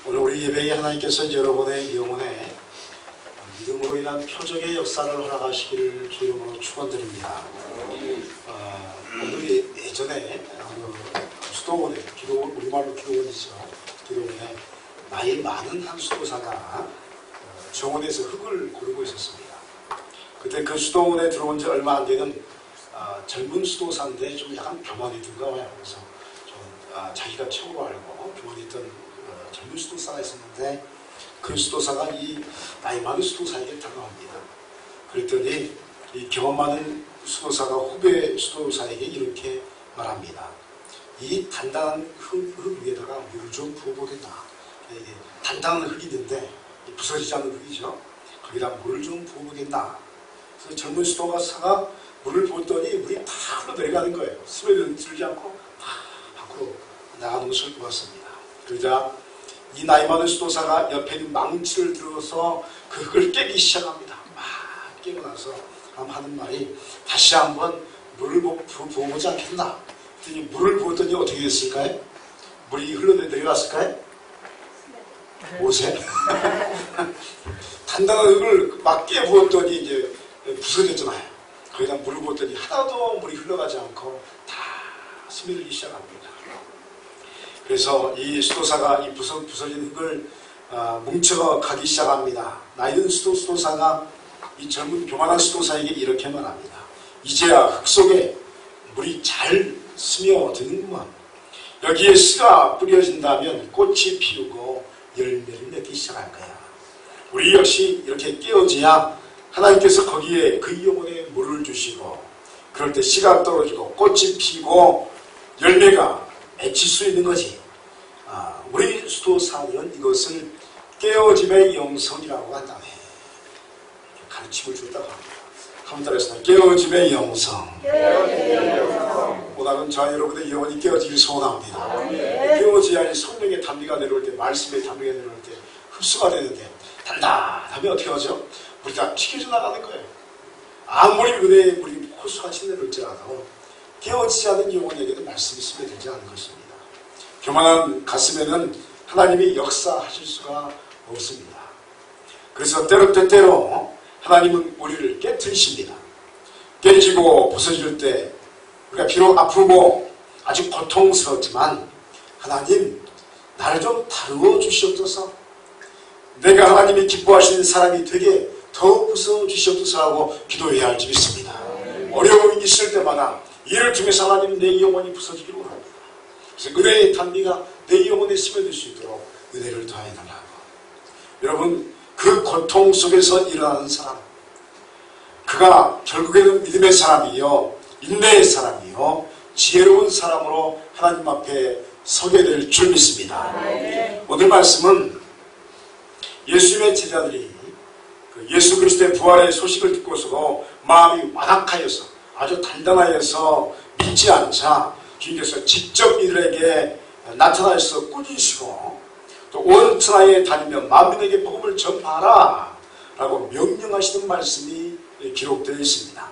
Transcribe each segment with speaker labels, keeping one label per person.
Speaker 1: 오늘 우리 예배에 하나님께서 여러분의 영혼에 믿음으로 인한 표적의 역사를 허락하시기를 주 이름으로 축원드립니다. 오늘 예전에 수도원에 우리말로 기도원이죠. 기도원에 나이 많은 한 수도사가 정원에서 흙을 고르고 있었습니다. 그때 그 수도원에 들어온 지 얼마 안 되는 젊은 수도사인데 좀 약간 교만이 든가 봐요. 그래서 좀 자기가 최고로 알고 교만이 있던 젊은 수도사가 있었는데 그 수도사가 이 나이 많은 수도사에게 다가옵니다. 그랬더니 이 경험 많은 수도사가 후배 수도사에게 이렇게 말합니다. 이 단단한 흙 위에다가 물을 좀 부어보겠나. 이게 단단한 흙이 있는데 부서지지 않는 흙이죠. 거기다 물을 좀 부어보겠나. 그래서 젊은 수도사가 물을 부었더니 물이 다 흘러내려가는 거예요. 스며들지 않고 다 밖으로 나가는 것을 보았습니다. 그러자 이 나이 많은 수도사가 옆에 있는 망치를 들어서 그 흙을 깨기 시작합니다. 막 깨고 나서 하는 말이 다시 한번 물을 부어보지 않겠나. 그랬더니 물을 부었더니 어떻게 됐을까요? 물이 흘러내려갔을까요? 못해? 단단한 흙을 막 깨부었더니 이제 부서졌잖아요. 거기다 물을 부었더니 하나도 물이 흘러가지 않고 다 스며들기 시작합니다. 그래서 이 수도사가 이 부서진 흙을 뭉쳐가기 시작합니다. 나이든 수도사가 이 젊은 교만한 수도사에게 이렇게 말합니다. 이제야 흙 속에 물이 잘 스며드는구만. 여기에 씨가 뿌려진다면 꽃이 피우고 열매를 맺기 시작할 거야. 우리 역시 이렇게 깨어져야 하나님께서 거기에 그 영혼에 물을 주시고 그럴 때 씨가 떨어지고 꽃이 피고 열매가 맺힐 수 있는 거지. 우리 수도사는 이것을 깨어짐의 영성이라고 한다네. 가르침을 줬다고 합니다. 한번 따라해서 깨어짐의 영성. 오늘은 저와 여러분의 영혼이 깨어지길 소원합니다. 깨어져야 성령의 단비가 내려올 때, 말씀의 단비가 내려올 때 흡수가 되는데 단단하면 어떻게 하죠? 물이 다 튀겨져 나가는 거예요. 아무리 은혜의 물이 호수같이 내려올지라도 깨어지지 않은 영혼에게도 말씀이 스며들지 않는 것입니다. 교만한 가슴에는 하나님이 역사하실 수가 없습니다. 그래서 때때로 하나님은 우리를 깨트리십니다. 깨지고 부서질 때 우리가 비록 아프고 아주 고통스럽지만 하나님 나를 좀 다루어 주시옵소서. 내가 하나님이 기뻐하시는 사람이 되게 더 부서워 주시옵소서 하고 기도해야 할 줄 믿습니다. 어려움이 있을 때마다 이를 통해서 하나님 내 영혼이 부서지기를 원합니다. 그래서 은혜의 단비가 내 영혼에 스며들 수 있도록 은혜를 더해달라고. 여러분 그 고통 속에서 일어나는 사람, 그가 결국에는 믿음의 사람이요 인내의 사람이요 지혜로운 사람으로 하나님 앞에 서게 될 줄 믿습니다. 오늘 말씀은 예수님의 제자들이 예수 그리스도의 부활의 소식을 듣고서도 마음이 완악하여서 아주 단단하여서 믿지 않자 주님께서 직접 이들에게 나타나셔서 꾸짖으시고 또 온 천하에 다니며 만민에게 복음을 전파하라 라고 명령하시는 말씀이 기록되어 있습니다.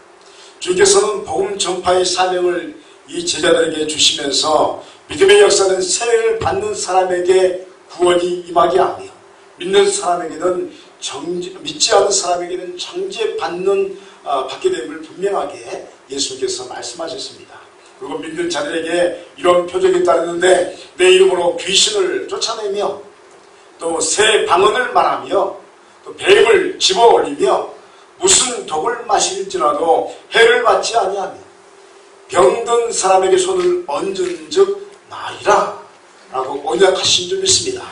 Speaker 1: 주님께서는 복음 전파의 사명을 이 제자들에게 주시면서 믿음의 역사는 세례를 받는 사람에게 구원이 임하게 하며 믿는 사람에게는 믿지 않는 사람에게는 정죄받는 받게 됨을 분명하게 예수님께서 말씀하셨습니다. 그리고 믿는 자들에게 이런 표적이 따르는데 내 이름으로 귀신을 쫓아내며 또 새 방언을 말하며 또 뱀을 집어올리며 무슨 독을 마실지라도 해를 받지 아니하며 병든 사람에게 손을 얹은 즉 나으리라 라고 언약하신 줄 믿습니다.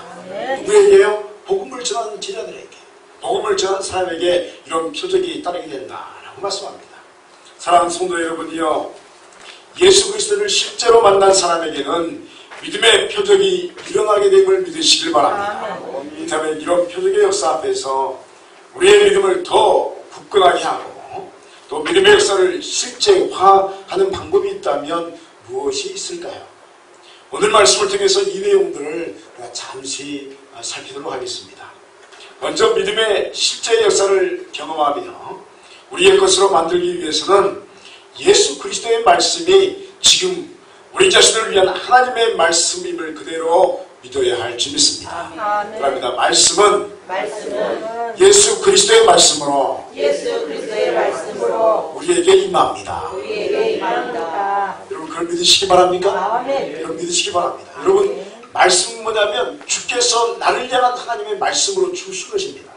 Speaker 1: 누구에게요? 복음을 전하는 제자들에게, 복음을 전하는 사람에게 이런 표적이 따르게 된다라고 말씀합니다. 사랑하는 성도 여러분이요, 예수 그리스도를 실제로 만난 사람에게는 믿음의 표적이 일어나게 됨을 믿으시길 바랍니다. 이렇다면 이런 표적의 역사 앞에서 우리의 믿음을 더 굳건하게 하고 또 믿음의 역사를 실제화하는 방법이 있다면 무엇이 있을까요? 오늘 말씀을 통해서 이 내용들을 잠시 살피도록 하겠습니다. 먼저 믿음의 실제 역사를 경험하며 우리의 것으로 만들기 위해서는 예수 그리스도의 말씀이 지금 우리 자신을 위한 하나님의 말씀임을 그대로 믿어야 할 임할 줄 믿습니다.
Speaker 2: 아멘.
Speaker 1: 그럽니다. 말씀은
Speaker 2: 말씀은
Speaker 1: 예수 그리스도의 말씀으로
Speaker 2: 예수 그리스도의 말씀으로
Speaker 1: 우리에게 임합니다.
Speaker 2: 우리에게 임합니다.
Speaker 1: 여러분 그걸 믿으시기 바랍니까?
Speaker 2: 아멘.
Speaker 1: 여러분 믿으시기 바랍니다. 여러분 말씀은 뭐냐면 주께서 나를 향한 하나님의 말씀으로 주신 것입니다.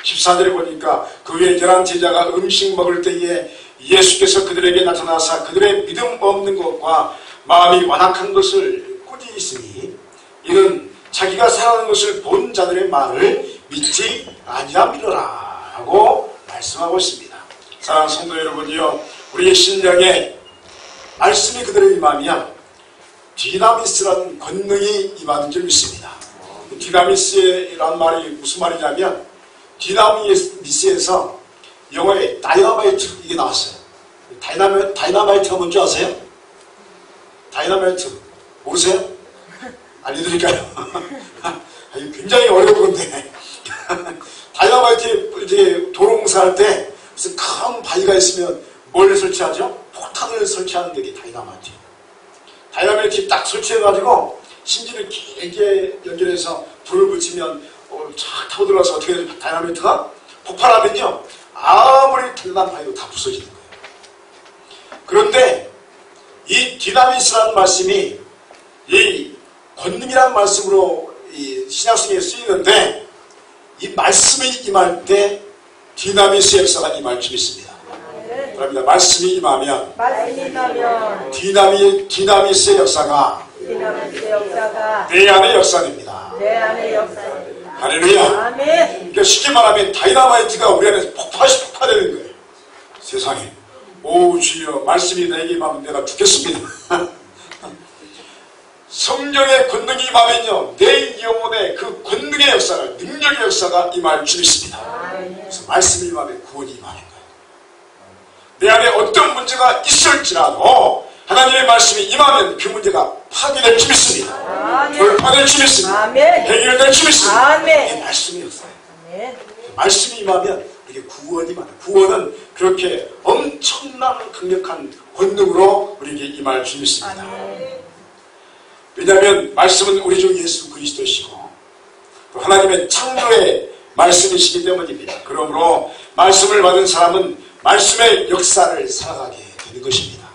Speaker 1: 14절에 보니까 그 후에 11제자가 음식 먹을 때에 예수께서 그들에게 나타나사 그들의 믿음 없는 것과 마음이 완악한 것을 꾸짖으시니 이는 자기가 살아가는 것을 본 자들의 말을 믿지 아니함이로라 하고 말씀하고 있습니다. 사랑하는 성도 여러분이요, 우리의 신령에 말씀이 그들의 임하면 디나미스라는 권능이 임하는 줄 믿습니다. 디나미스라는 말이 무슨 말이냐면 디나미스에서 영어에 다이너마이트 이게 나왔어요. 다이너마이트가 뭔지 아세요? 다이너마이트 모르세요? 알려드릴까요? 굉장히 어려운 건데 다이너마이트 이제 도로공사할 때 무슨 큰 바위가 있으면 뭘 설치하죠? 폭탄을 설치하는 게 다이너마이트. 다이너마이트 딱 설치해가지고 심지를 길게 연결해서 불을 붙이면 쫙 타고 들어가서 어떻게 되죠? 다이너마이트가 폭발하면요 아무리 대단한 바위도 다 부서지는 거예요. 그런데 이 디나미스라는 말씀이 이 권능이라는 말씀으로 이 신약성에 쓰이는데 이 말씀이 임할 때 디나미스 역사가 임할 줄 믿습니다. 그럽니다. 말씀이 임하면 디나미스의 역사가 내 안의 역사입니다. 할렐루야. 그러니까 쉽게 말하면 다이너마이트가 우리 안에서 폭파되는 거예요. 세상에. 오 주여 말씀이 내게 임하면 내가 죽겠습니다. 성령의 권능이 임하면요 내 영혼에 그 권능의 역사가 능력의 역사가 임할 줄 믿습니다. 그래서 말씀이 임하면 구원이 임하는 거예요. 내 안에 어떤 문제가 있을지라도 하나님의 말씀이 임하면 그 문제가 파괴될 줄 믿습니다. 돌파될 줄 믿습니다. 해결될 줄 믿습니다. 이게 말씀의 역사예요. 말씀이 임하면 이게 구원이 많아요. 구원은 그렇게 엄청난 강력한 권능으로 우리에게 임할 줄 믿습니다. 왜냐하면 말씀은 우리 주 예수 그리스도시고 또 하나님의 창조의 말씀이시기 때문입니다. 그러므로 말씀을 받은 사람은 말씀의 역사를 살아가게 되는 것입니다.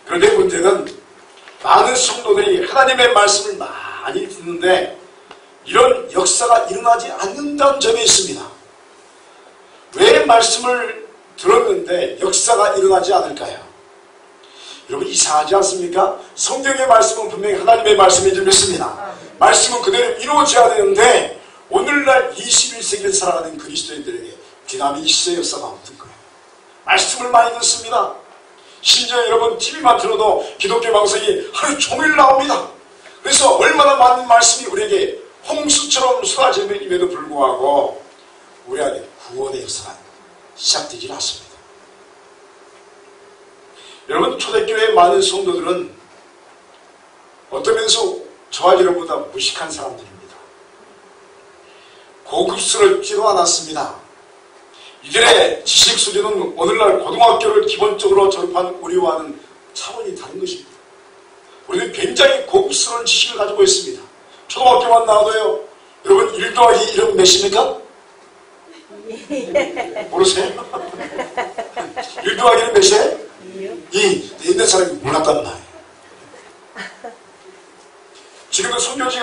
Speaker 1: 그런데 문제는 많은 성도들이 하나님의 말씀을 많이 듣는데 이런 역사가 일어나지 않는다는 점이 있습니다. 왜 말씀을 들었는데 역사가 일어나지 않을까요? 여러분 이상하지 않습니까? 성경의 말씀은 분명히 하나님의 말씀인 줄 믿습니다. 말씀은 그대로 이루어져야 되는데 오늘날 21세기를 살아가는 그리스도인들에게 디나미스의 역사가 없는 거예요. 말씀을 많이 듣습니다. 심지어 여러분 TV만 틀어도 기독교 방송이 하루 종일 나옵니다. 그래서 얼마나 많은 말씀이 우리에게 홍수처럼 쏟아짐에도 불구하고 우리 안에 구원의 역사가 시작되지 않습니다. 여러분 초대교회의 많은 성도들은 어떤 면에서 저와 여러분보다 무식한 사람들입니다. 고급스럽지도 않았습니다. 이들의 지식 수준은 오늘날 고등학교를 기본적으로 졸업한 우리와는 차원이 다른 것입니다. 우리는 굉장히 고급스러운 지식을 가지고 있습니다. 초등학교만 나와도요. 여러분 1 더하기 1은 몇입니까? 모르세요? 1 더하기 1은 몇이에요? 2. 있는 사람이 몰랐단 말이에요. 지금도 선교지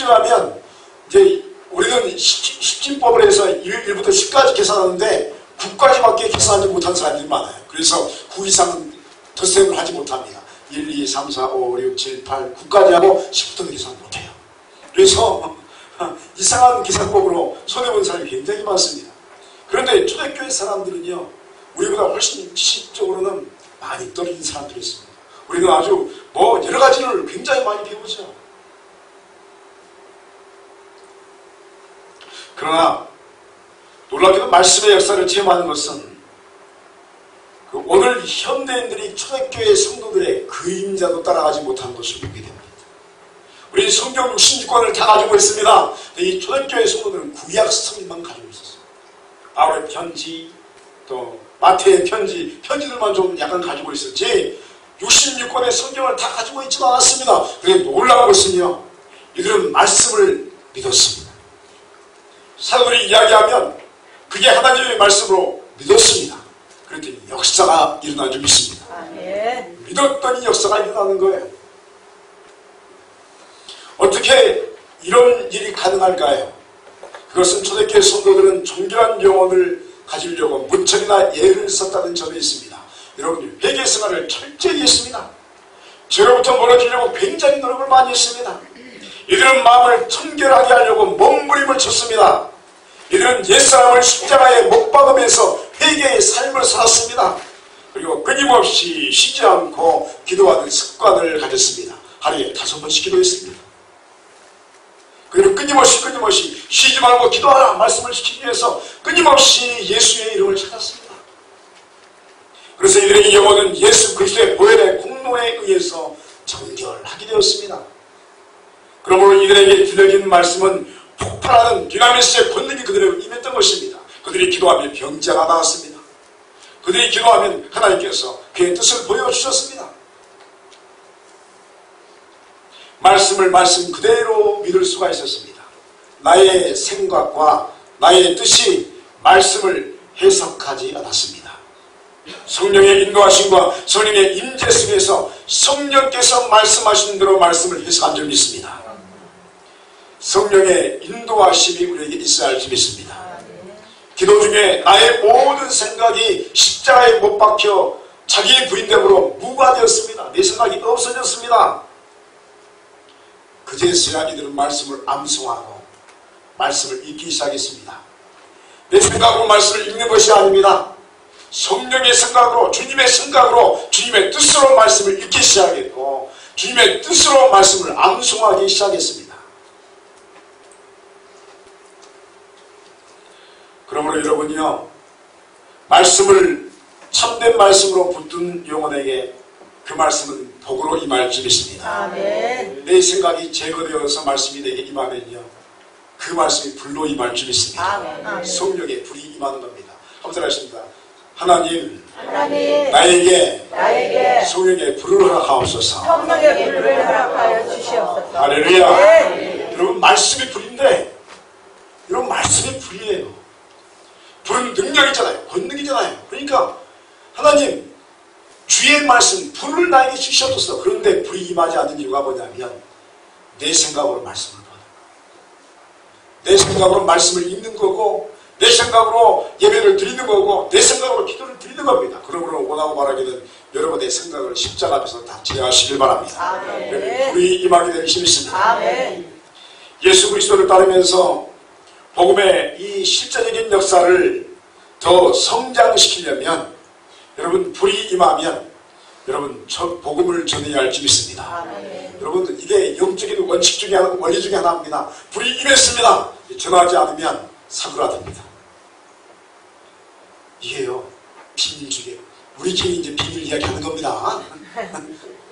Speaker 1: 가면 이제 우리는 십진법을 해서 1부터 10까지 계산하는데 9까지밖에 계산하지 못한 사람들이 많아요. 그래서 9 이상은 덧셈을 하지 못합니다. 1, 2, 3, 4, 5, 6, 7, 8, 9까지 하고 10부터는 계산 못해요. 그래서 이상한 계산법으로 손해본 사람이 굉장히 많습니다. 그런데 초대교회 사람들은요 우리보다 훨씬 지식적으로는 많이 떨어진 사람들이 있습니다. 우리는 아주 여러 가지를 굉장히 많이 배우죠. 그러나 놀랍게도 말씀의 역사를 체험하는 것은 오늘 현대인들이 초대교회 성도들의 그림자도 따라가지 못한 것을 보게 됩니다. 우리 성경 66권을 다 가지고 있습니다. 이 초대교회 성도들은 구약 성경만 가지고 있었어요. 바울의 편지, 또 마태의 편지들만 좀 약간 가지고 있었지 66권의 성경을 다 가지고 있지는 않았습니다. 그런데 놀라운 것은요 이들은 말씀을 믿었습니다. 사도들이 이야기하면 그게 하나님의 말씀으로 믿었습니다. 그랬더니 역사가 일어난 줄 믿습니다.
Speaker 2: 아멘.
Speaker 1: 믿었더니 역사가 일어나는 거예요. 어떻게 이런 일이 가능할까요? 그것은 초대교회 성도들은 정결한 영혼을 가지려고 무천이나 예를 썼다는 점이 있습니다. 여러분, 회개 생활을 철저히 했습니다. 죄로부터 멀어지려고 굉장히 노력을 많이 했습니다. 이들은 마음을 청결하게 하려고 몸부림을 쳤습니다. 이들은 옛사람을 십자가에 못 박으면서 회개의 삶을 살았습니다. 그리고 끊임없이 쉬지 않고 기도하는 습관을 가졌습니다. 하루에 5번씩 기도했습니다. 그리고 끊임없이 쉬지 말고 기도하라 말씀을 지키기 위해서 끊임없이 예수의 이름을 찾았습니다. 그래서 이들의 영혼은 예수 그리스도의 보혈의 공로에 의해서 정결하게 되었습니다. 그러므로 이들에게 들려진 말씀은 폭발하는 dynamit의 권능이 그들에게 임했던 것입니다. 그들이 기도하면 병자가 나왔습니다. 그들이 기도하면 하나님께서 그의 뜻을 보여주셨습니다. 말씀을 말씀 그대로 믿을 수가 있었습니다. 나의 생각과 나의 뜻이 말씀을 해석하지 않았습니다. 성령의 인도하심과 성령의 임재 속에서 성령께서 말씀하신 대로 말씀을 해석한 줄 믿습니다. 성령의 인도하심이 우리에게 있어야 할 줄 믿습니다. 기도 중에 나의 모든 생각이 십자가에 못 박혀 자기의 부인됨으로 무과되었습니다. 내 생각이 없어졌습니다. 그제서야 이들은 말씀을 암송하고 말씀을 읽기 시작했습니다. 내 생각으로 말씀을 읽는 것이 아닙니다. 성령의 생각으로, 주님의 생각으로, 주님의 뜻으로 말씀을 읽기 시작했고 주님의 뜻으로 말씀을 암송하기 시작했습니다. 그러므로 여러분이요, 말씀을 참된 말씀으로 붙든 영혼에게 그 말씀은 복으로 임할 줄 믿습니다.
Speaker 2: 아멘.
Speaker 1: 내 생각이 제거되어서 말씀이 내게 임하면요, 그 말씀이 불로 임할 줄 믿습니다.
Speaker 2: 아멘.
Speaker 1: 성령의 불이 임하는 겁니다. 한번 하십니다. 하나님,
Speaker 2: 하나님,
Speaker 1: 나에게 성령의 불을 허락하옵소서.
Speaker 2: 성령의 불을 허락하여 주시옵소서.
Speaker 1: 할렐루야.
Speaker 2: 네.
Speaker 1: 여러분, 말씀이 불인데, 여러분, 말씀이 불이에요. 불은 능력이잖아요. 권능이잖아요. 그러니까 하나님, 주의 말씀, 불을 나에게 주시옵소서. 그런데 불이 임하지 않는 이유가 뭐냐면 내 생각으로 말씀을 보는 거예요. 내 생각으로 말씀을 읽는 거고, 내 생각으로 예배를 드리는 거고, 내 생각으로 기도를 드리는 겁니다. 그러므로 원하고 말하기는 여러분의 생각을 십자가 앞에서 다 제어하시길 바랍니다.
Speaker 2: 아멘.
Speaker 1: 불이 임하게 되기 힘있습니다.
Speaker 2: 아멘.
Speaker 1: 예수 그리스도를 따르면서 복음의 이 실제적인 역사를 더 성장시키려면, 여러분, 불이 임하면 여러분 복음을 전해야 할 줄 믿습니다.
Speaker 2: 아멘.
Speaker 1: 여러분, 이게 영적인 원리 중에 하나입니다. 불이 임했습니다. 전하지 않으면 사그라듭니다. 이게요, 비밀 중에 우리끼리 이제 비밀 이야기하는 겁니다.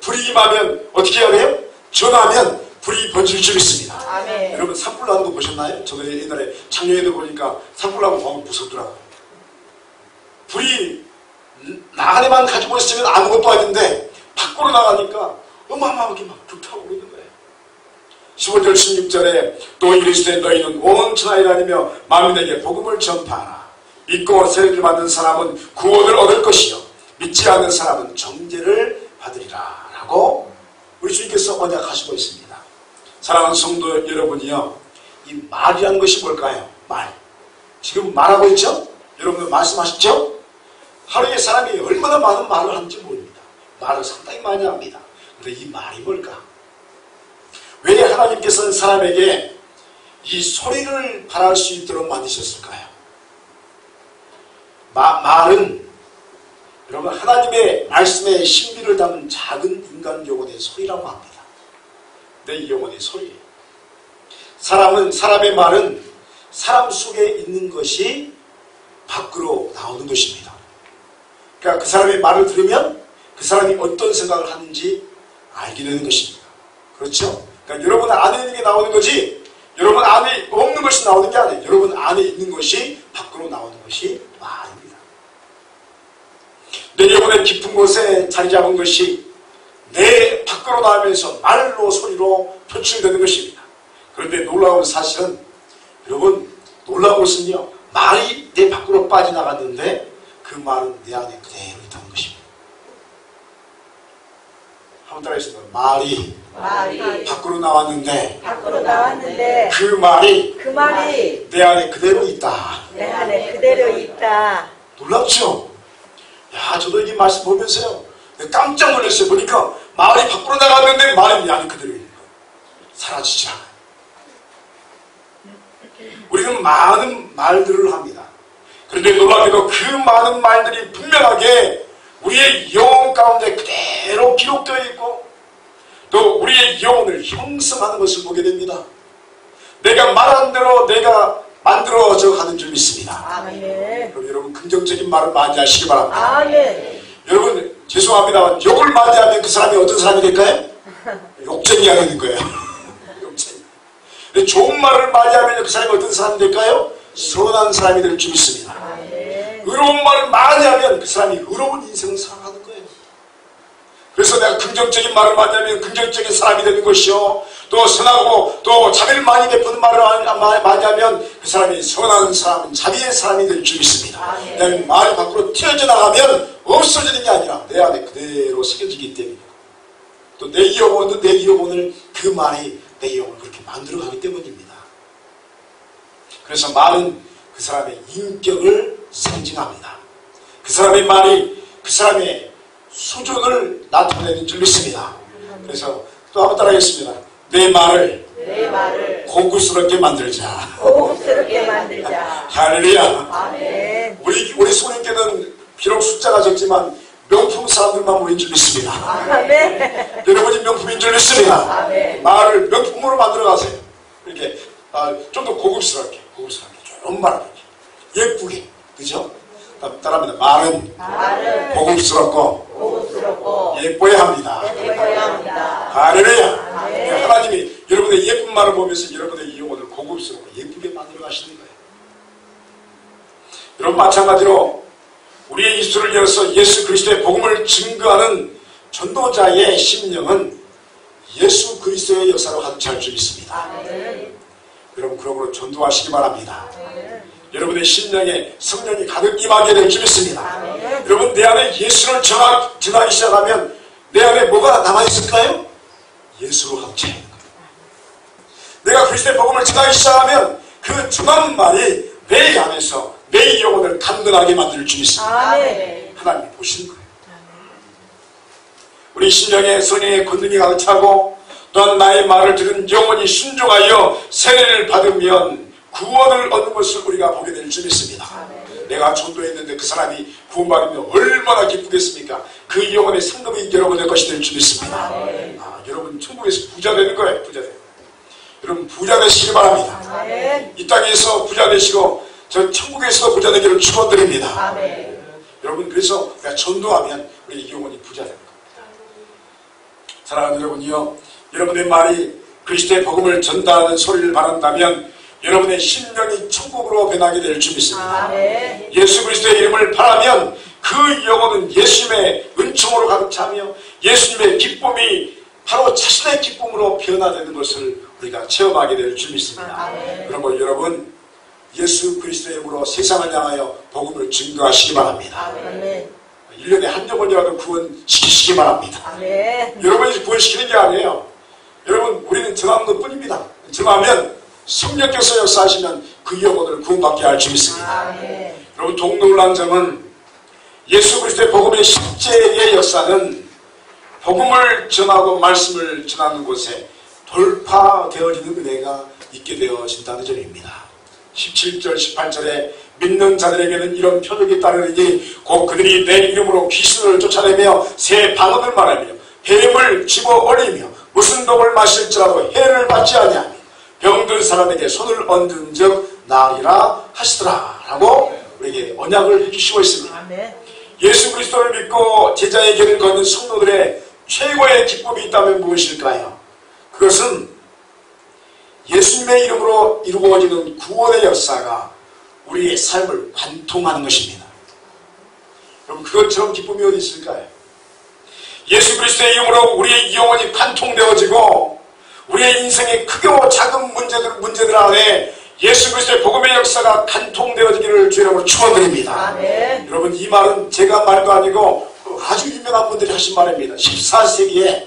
Speaker 1: 불이 임하면 어떻게 해야 돼요? 전하면 불이 번질 줄 있습니다.
Speaker 2: 아멘.
Speaker 1: 여러분, 산불나는 거 보셨나요? 저도 옛날에 작년에도 보니까 산불나고 보면 무섭더라고요. 불이 나 안에만 가지고 있으면 아무것도 아닌데 밖으로 나가니까 어마어마하게 막 불타고 있는 거예요. 15절 16절에 또 이르시되 너희는 온 천하에 다니며 만민에게 복음을 전파하라. 믿고 세례를 받는 사람은 구원을 얻을 것이요 믿지 않는 사람은 정죄를 받으리라 라고 우리 주님께서 언약하시고 있습니다. 사랑하는 성도 여러분이요, 이 말이라는 것이 뭘까요? 말. 지금 말하고 있죠? 여러분들 말씀하셨죠? 하루에 사람이 얼마나 많은 말을 하는지 모릅니다. 말을 상당히 많이 합니다. 그런데 이 말이 뭘까? 왜 하나님께서는 사람에게 이 소리를 발할 수 있도록 만드셨을까요? 말은 여러분, 하나님의 말씀의 신비를 담은 작은 인간 영혼의 소리라고 합니다. 내 영혼의 소리예요. 사람의 말은 사람 속에 있는 것이 밖으로 나오는 것입니다. 그러니까 그 사람의 말을 들으면 그 사람이 어떤 생각을 하는지 알게 되는 것입니다. 그렇죠? 그러니까 여러분 안에 있는 게 나오는 거지, 여러분 안에 없는 것이 나오는 게 아니에요. 여러분 안에 있는 것이 밖으로 나오는 것이 말입니다. 내 영혼의 깊은 곳에 자리 잡은 것이 내 밖으로 나오면서 말로, 소리로 표출되는 것입니다. 그런데 놀라운 사실은 여러분 놀라운 것은요 말이 내 밖으로 빠져나갔는데 그 말은 내 안에 그대로 있다는 것입니다. 한번 따라했습니다. 말이 밖으로 나왔는데 그 말이 내 안에 그대로 있다.
Speaker 2: 내 안에 그대로 있다.
Speaker 1: 놀랍죠? 야, 저도 이 말씀 보면서요 깜짝 놀랐어요. 보니까 말이 밖으로 나갔는데 말이 내 안에 그대로 있는 거예요. 사라지지 않아요. 우리는 많은 말들을 합니다. 그런데 놀랍게도 그 많은 말들이 분명하게 우리의 영혼 가운데 그대로 기록되어 있고 또 우리의 영혼을 형성하는 것을 보게 됩니다. 내가 말한 대로 내가 만들어져 가는 줄 믿습니다.
Speaker 2: 아멘.
Speaker 1: 그럼 여러분 긍정적인 말을 많이 하시기 바랍니다.
Speaker 2: 아멘.
Speaker 1: 여러분 죄송합니다만 욕을 많이 하면 그 사람이 어떤 사람이 될까요? 욕쟁이가 되는 거예요. 욕쟁이. 근데 좋은 말을 많이 하면 그 사람이 어떤 사람이 될까요? 선한 사람이 될 줄 믿습니다.
Speaker 2: 아멘.
Speaker 1: 의로운 말을 많이 하면 그 사람이 의로운 인생을 살아가는 거예요. 그래서 내가 긍정적인 말을 많이 하면 긍정적인 사람이 되는 것이요. 또 선하고 또 자비를 많이 베푸는 말을 많이 하면 그 사람이 선한 사람, 자비의 사람이 될 줄 믿습니다. 내 말이 밖으로 튀어져 나가면 없어지는 게 아니라 내 안에 그대로 새겨지기 때문에 또 내 영혼을 그 말이 내 영혼을 그렇게 만들어가기 때문입니다. 그래서 말은 그 사람의 인격을 상징합니다. 그 사람의 말이 그 사람의 수준을 나타내는 줄 믿습니다. 그래서 또 한번 따라하겠습니다. 내 말을 고급스럽게 만들자. 할렐루야.
Speaker 2: 아멘.
Speaker 1: 우리 손님께는 비록 숫자가 적지만 명품 사람들만 모인 줄 믿습니다.
Speaker 2: 아멘.
Speaker 1: 여러분이 명품인 줄 믿습니다.
Speaker 2: 아멘.
Speaker 1: 말을 명품으로 만들어 가세요. 이렇게 좀 더 고급스럽게 좀 말하게 예쁘게, 그죠? 따라합니다. 말은 고급스럽고 예뻐야 합니다. 할렐루야. 하나님이 여러분의 예쁜 말을 보면서 여러분의 영혼을 고급스럽고 예쁘게 만들어 가시는 거예요. 여러분 마찬가지로 우리의 입술을 열어서 예수 그리스도의 복음을 증거하는 전도자의 심령은 예수 그리스도의 역사로 가득 찰 줄 믿습니다. 여러분 그러므로 전도하시기 바랍니다. 여러분의 심령에 성령이 가득 임하게 될 줄 믿습니다. 여러분 내 안에 예수를 전하기 시작하면 내 안에 뭐가 남아있을까요? 예수로 가득 차 있는 거예요. 내가 그리스도의 복음을 전하기 시작하면 그 전한 말이 내 안에서 내 영혼을 간근하게 만들 줄 믿습니다. 하나님이 보시는 거예요. 우리 심령에 성령의 권능이 가득 차고 또한 나의 말을 들은 영혼이 순종하여 세례를 받으면 구원을 얻는 것을 우리가 보게 될 줄 믿습니다. 내가 전도했는데 그 사람이 구원받으면 얼마나 기쁘겠습니까? 그 영혼의 상급이 여러분의 것이 될 줄 믿습니다. 여러분 천국에서 부자 되는 거예요. 부자 되는 거예요. 여러분 부자 되시기 바랍니다. 이 땅에서 부자 되시고 저 천국에서 부자 되기를 축원드립니다. 여러분 그래서 내가 전도하면 우리 영혼이 부자 되는 겁니다. 사랑하는 여러분이요, 여러분의 말이 그리스도의 복음을 전달하는 소리를 바란다면 여러분의 심령이 천국으로 변하게 될 줄 믿습니다. 예수 그리스도의 이름을 바라면 그 영혼은 예수님의 은총으로 가득 차며 예수님의 기쁨이 바로 자신의 기쁨으로 변화되는 것을 우리가 체험하게 될 줄 믿습니다. 그러므로 여러분 예수 그리스도의 이름으로 세상을 향하여 복음을 증거하시기 바랍니다. 1년에 한 영혼이라도 구원시키시기 바랍니다. 여러분이 구원시키는 게 아니에요. 여러분 우리는 전하는 것 뿐입니다. 전하면 성령께서 역사하시면 그 영혼을 구원받게 할 줄 믿습니다. 여러분 동놀란 점은 예수 그리스도의 복음의 실제의 역사는 복음을 전하고 말씀을 전하는 곳에 돌파되어지는 은혜가 있게 되어진다는 점입니다. 17절 18절에 믿는 자들에게는 이런 표적이 따르니 곧 그들이 내 이름으로 귀신을 쫓아내며 새 방언을 말하며 뱀을 집어올리며 무슨 독을 마실지라도 해를 받지 아니하며 병든 사람에게 손을 얹은 적 나으리라 하시더라 라고 우리에게 언약을 해주시고 있습니다. 예수 그리스도를 믿고 제자의 길을 걷는 성도들의 최고의 기쁨이 있다면 무엇일까요? 그것은 예수님의 이름으로 이루어지는 구원의 역사가 우리의 삶을 관통하는 것입니다. 그럼 그것처럼 기쁨이 어디 있을까요? 예수 그리스도의 이름으로 우리의 영혼이 관통되어지고 우리의 인생의 크고 작은 문제들을 안에 예수 그리스도의 복음의 역사가 간통되어지기를 주 이름으로 축원드립니다.
Speaker 2: 아멘.
Speaker 1: 여러분 이 말은 제가 말도 아니고 아주 유명한 분들이 하신 말입니다. 14세기에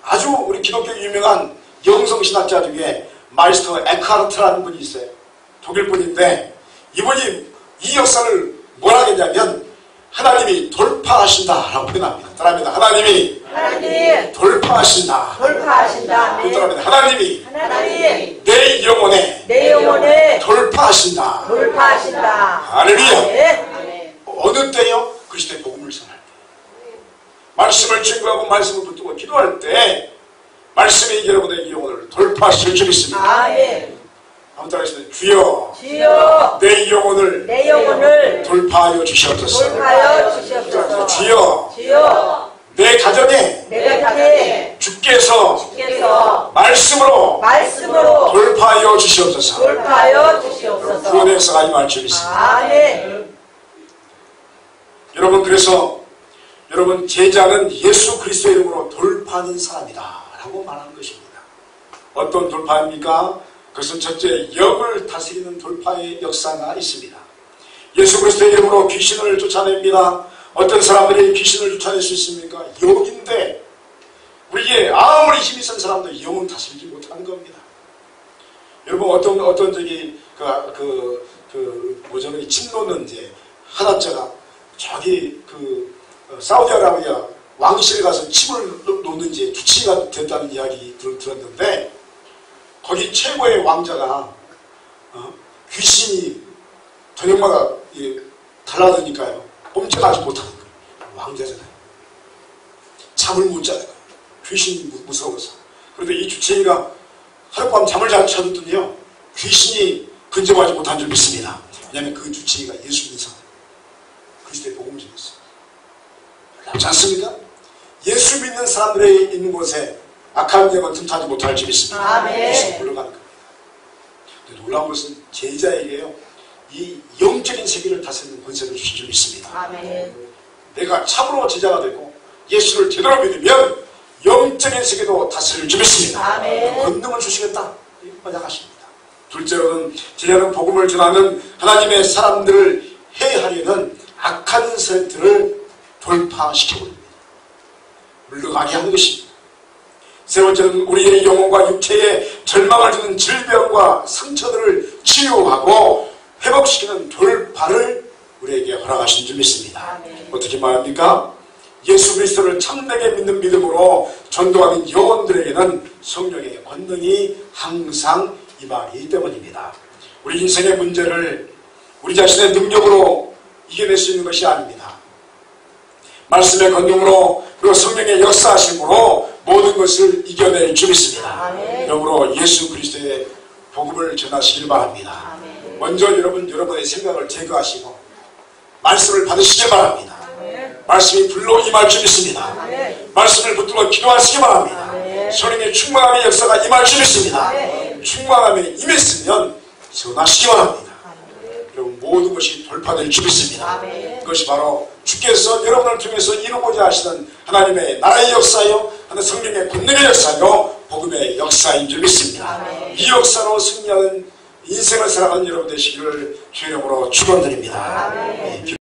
Speaker 1: 아주 우리 기독교 유명한 영성신학자 중에 마이스터 에크하르트라는 분이 있어요. 독일 분인데 이분이 이 역사를 뭐라 했냐면 하나님이 돌파하신다라고 표현합니다. 따라합니다. 하나님이 돌파하신다.
Speaker 2: 돌파하신다.
Speaker 1: 따라합니다. 하나님이
Speaker 2: 하나님
Speaker 1: 내 영혼에 돌파하신다. 할렐루야.
Speaker 2: 네.
Speaker 1: 어느 때요? 그리스도의 복음을 전할 때. 말씀을 증거하고 말씀을 붙들고 기도할 때 말씀이 여러분의 영혼을 돌파하실 줄 믿습니다.
Speaker 2: 아멘.
Speaker 1: 한번 따라하시면 주여 내 영혼을 돌파하여 주시옵소서. 주여 내 가정에 주께서 말씀으로 돌파하여 주시옵소서. 구원의 역사가 임할 줄 믿습니다.
Speaker 2: 아멘.
Speaker 1: 여러분 그래서 여러분 제자는 예수 그리스도의 이름으로 돌파하는 사람이다 라고 말하는 것입니다. 어떤 돌파입니까? 그것은 첫째 영을 다스리는 돌파의 역사가 있습니다. 예수 그리스도의 이름으로 귀신을 쫓아냅니다. 어떤 사람들이 귀신을 쫓아낼 수 있습니까? 영인데 우리에게 아무리 힘이 센 사람도 영은 다스리지 못하는 겁니다. 여러분 어떤 저기 뭐죠? 친노는 이제 하나자가 저기 사우디아라비아 왕실에 가서 침을 놓는 이제 주치가 됐다는 이야기 들었는데 거기 최고의 왕자가 귀신이 저녁마다 달라드니까요 꼼짝하지 못하는 거예요. 왕자잖아요. 잠을 못 자요. 귀신이 무서워서. 그런데 이 주치의가 하룻밤 잠을 잘 자줬더니요 귀신이 근접하지 못한 줄 믿습니다. 왜냐하면 그 주치의가 예수 믿는 사람 그리스도의 복음을 전했어요. 그렇지 않습니까? 예수 믿는 사람들이 있는 곳에 악한 영은 틈타지 못할 줄 믿습니다.
Speaker 2: 아멘.
Speaker 1: 물러가는 겁니다. 놀라운 것은 제자에게요 이 영적인 세계를 다스리는 권세를 주신 줄 믿습니다.
Speaker 2: 아멘.
Speaker 1: 내가 참으로 제자가 되고 예수를 제대로 믿으면 영적인 세계도 다스릴 줄 믿습니다.
Speaker 2: 아멘.
Speaker 1: 권능을 주시겠다 만약하십니다. 둘째로는 제자는 복음을 전하는 하나님의 사람들을 해하려는 악한 세력들을 돌파시켜버립니다. 물러가게 하는 것입니다. 세 번째는 우리의 영혼과 육체에 절망을 주는 질병과 상처들을 치유하고 회복시키는 돌파를 우리에게 허락하신 줄 믿습니다.
Speaker 2: 아멘.
Speaker 1: 어떻게 말합니까? 예수 그리스도를 참되게 믿는 믿음으로 전도하는 영혼들에게는 성령의 권능이 항상 임하기 때문입니다. 우리 인생의 문제를 우리 자신의 능력으로 이겨낼 수 있는 것이 아닙니다. 말씀의 권능으로 그리고 성령의 역사하심으로 모든 것을 이겨낼 줄 믿습니다. 그러므로 예수 그리스도의 복음을 전하시길 바랍니다.
Speaker 2: 아멘.
Speaker 1: 먼저 여러분의 생각을 제거하시고 말씀을 받으시기 바랍니다. 말씀이 불로 임할 줄 믿습니다. 말씀을 붙들고 기도하시기 바랍니다. 성령의 충만함의 역사가 임할 줄 믿습니다. 충만함에 임했으면 전하시기 바랍니다. 여러분 모든 것이 돌파될 줄 믿습니다. 그것이 바로 주께서 여러분을 통해서 이루고자 하시는 하나님의 나라의 역사요, 하나님의 성령의 권능의 역사요, 복음의 역사인 줄 믿습니다. 이 역사로 승리하는 인생을 살아가는 여러분 되시기를 주의 이름으로 축원드립니다.